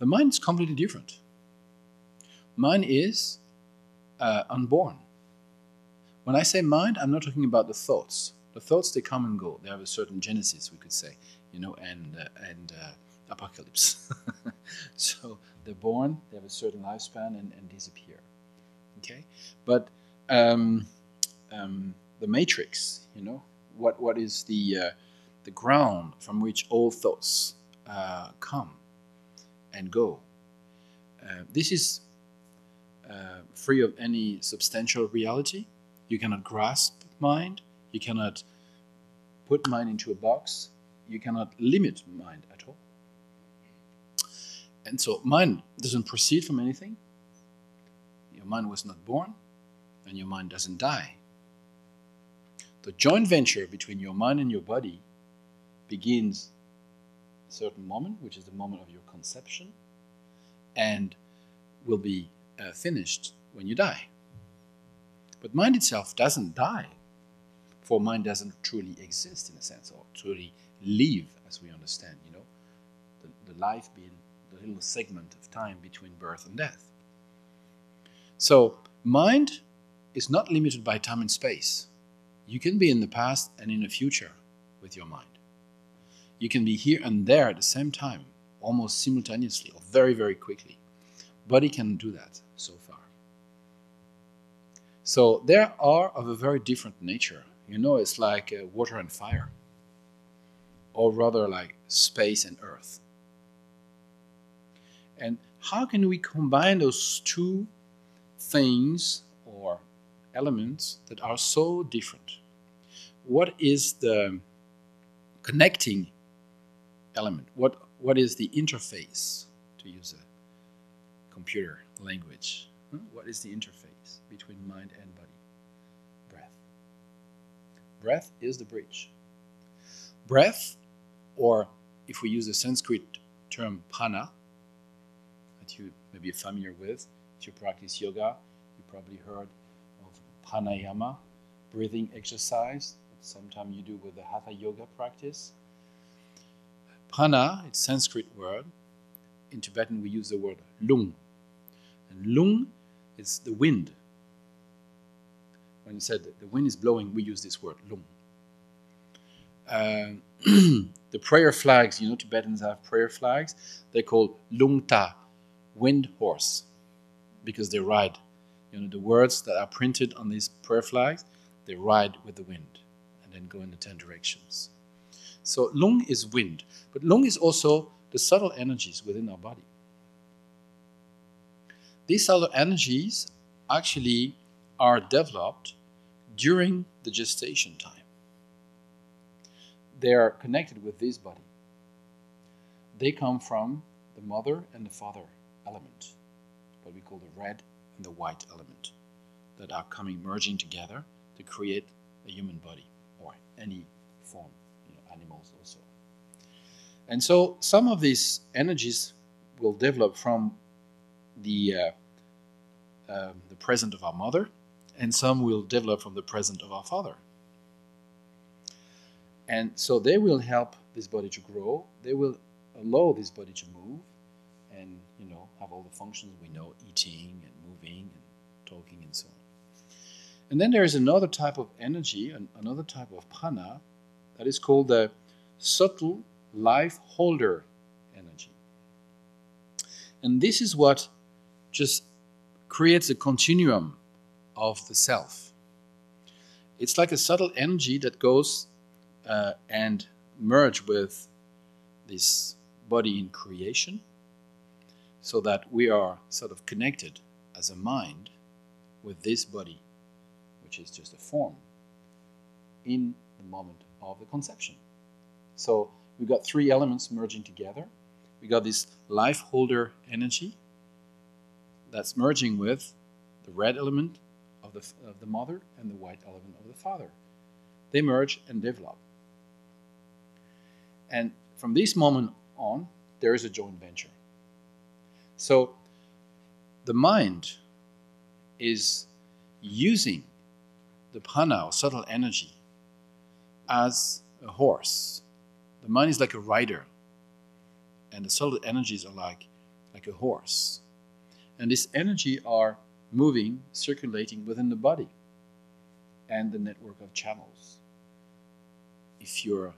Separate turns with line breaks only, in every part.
The mind is completely different. Mind is unborn. When I say mind, I'm not talking about the thoughts. The thoughts, they come and go. They have a certain genesis, we could say, and apocalypse. So they're born, they have a certain lifespan, and disappear. Okay, but the matrix, what is the ground from which all thoughts come and go? This is free of any substantial reality. You cannot grasp mind. You cannot put mind into a box. You cannot limit mind at all. And so mind doesn't proceed from anything. Your mind was not born, and your mind doesn't die. The joint venture between your mind and your body begins a certain moment, which is the moment of your conception, and will be finished when you die. But mind itself doesn't die, for mind doesn't truly exist in a sense, or truly live as we understand, the life being the little segment of time between birth and death. So mind is not limited by time and space. You can be in the past and in the future with your mind. You can be here and there at the same time, almost simultaneously, or very, very quickly. Body can do that so far. So they are of a very different nature. It's like water and fire, or rather like space and earth. And how can we combine those two things or elements that are so different? What is the connecting element? What is the interface, to use a computer language? What is the interface between mind and body? Breath. Breath is the bridge. Breath, or if we use the Sanskrit term prana, that you may be familiar with, if you practice yoga, you probably heard of pranayama, breathing exercise, that sometimes you do with the hatha yoga practice. Prana, it's a Sanskrit word. In Tibetan we use the word lung. And lung is the wind. When you said the wind is blowing, we use this word, lung. The prayer flags, Tibetans have prayer flags. They're called lungta, wind horse, because they ride. The words that are printed on these prayer flags, they ride with the wind and then go in the 10 directions. So lung is wind, but lung is also the subtle energies within our body. These subtle energies actually are developed during the gestation time. They are connected with this body. They come from the mother and the father element, what we call the red and the white element, that are merging together to create a human body, or any form, animals also. And so some of these energies will develop from the present of our mother, and some will develop from the present of our father. And so they will help this body to grow. They will allow this body to move and, have all the functions we know, eating and moving and talking and so on. And then there is another type of energy, another type of prana, that is called the subtle life holder energy. And this is what just creates a continuum of the self. It's like a subtle energy that goes and merge with this body in creation, so that we are sort of connected as a mind with this body, which is just a form, in the moment of the conception. So we've got 3 elements merging together. We got this life holder energy that's merging with the red element of the mother and the white element of the father. They merge and develop. And from this moment on, there is a joint venture. So the mind is using the prana, or subtle energy, as a horse. The mind is like a rider, and the subtle energies are like like a horse. And this energy are moving, circulating within the body and the network of channels. If you're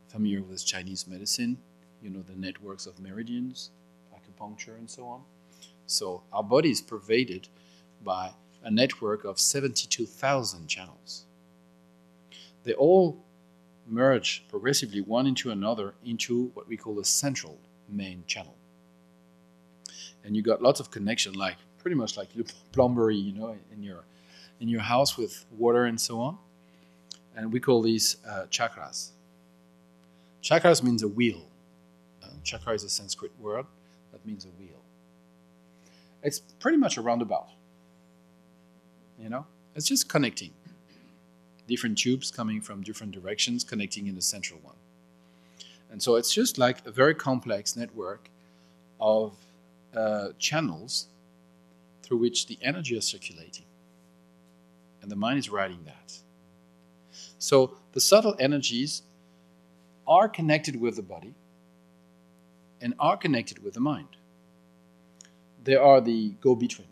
familiar with Chinese medicine, you know the networks of meridians, acupuncture, and so on. So our body is pervaded by a network of 72,000 channels. They all merge progressively one into another into what we call a central main channel. And you got lots of connection, like pretty much like plumbery, you know, in your house with water and so on. And we call these chakras. Chakras means a wheel. Chakra is a Sanskrit word that means a wheel. It's pretty much a roundabout. You know, it's just connecting. Different tubes coming from different directions, connecting in the central one. And so it's just like a very complex network of channels through which the energy is circulating. And the mind is riding that. So the subtle energies are connected with the body and are connected with the mind. They are the go-between.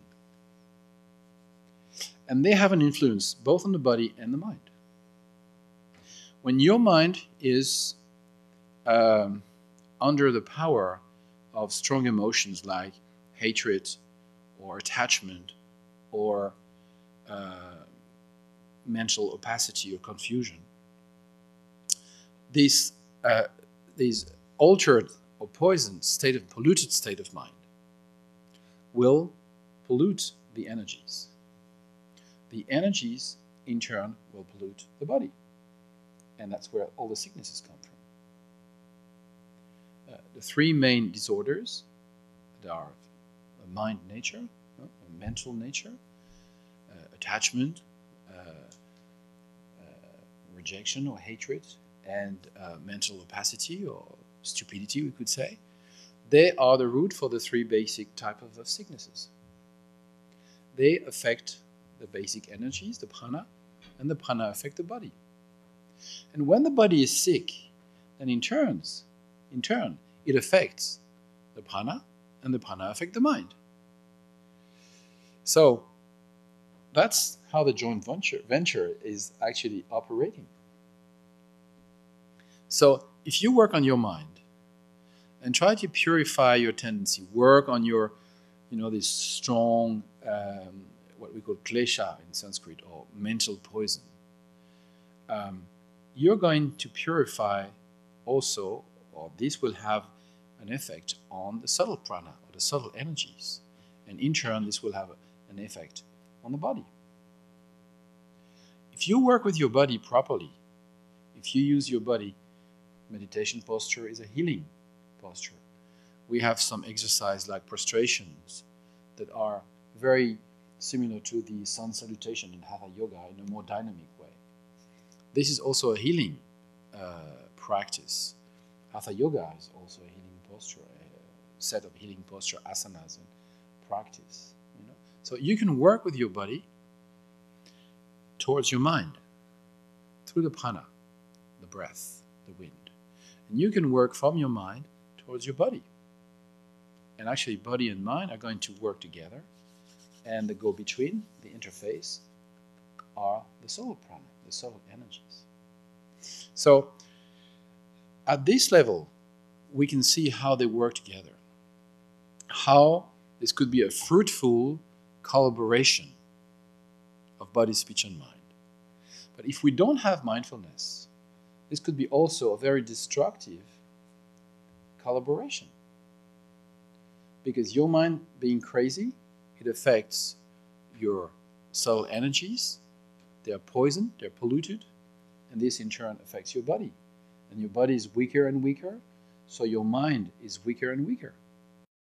And they have an influence both on the body and the mind. When your mind is under the power of strong emotions like hatred or attachment or mental opacity or confusion, this altered or poisoned state of polluted state of mind will pollute the energies. The energies, in turn, will pollute the body. And that's where all the sicknesses come from. The three main disorders that are a mind nature, a mental nature, attachment, rejection or hatred, and mental opacity or stupidity, we could say, they are the root for the three basic types of sicknesses. They affect the basic energies, the prana, and the prana affect the body. And when the body is sick, then in turn, it affects the prana, and the prana affect the mind. So that's how the joint venture is actually operating. So if you work on your mind and try to purify your tendency, work on your, this strong, what we call klesha in Sanskrit, or mental poison, you're going to purify also, or this will have an effect on the subtle prana, or the subtle energies. And in turn, this will have an effect on the body. If you work with your body properly, if you use your body, meditation posture is a healing posture. We have some exercise like prostrations that are very similar to the sun salutation in Hatha Yoga in a more dynamic way. This is also a healing practice. Hatha Yoga is also a healing posture, a set of healing posture asanas and practice. So you can work with your body towards your mind through the prana, the breath, the wind. And you can work from your mind towards your body. And actually, body and mind are going to work together. And the go-between, the interface, are the soul prana, the soul energies. So, at this level, we can see how they work together. How this could be a fruitful collaboration of body, speech, and mind. But if we don't have mindfulness, this could be also a very destructive collaboration. Because your mind being crazy, it affects your subtle energies. They are poisoned, they're polluted, and this in turn affects your body. And your body is weaker and weaker, so your mind is weaker and weaker.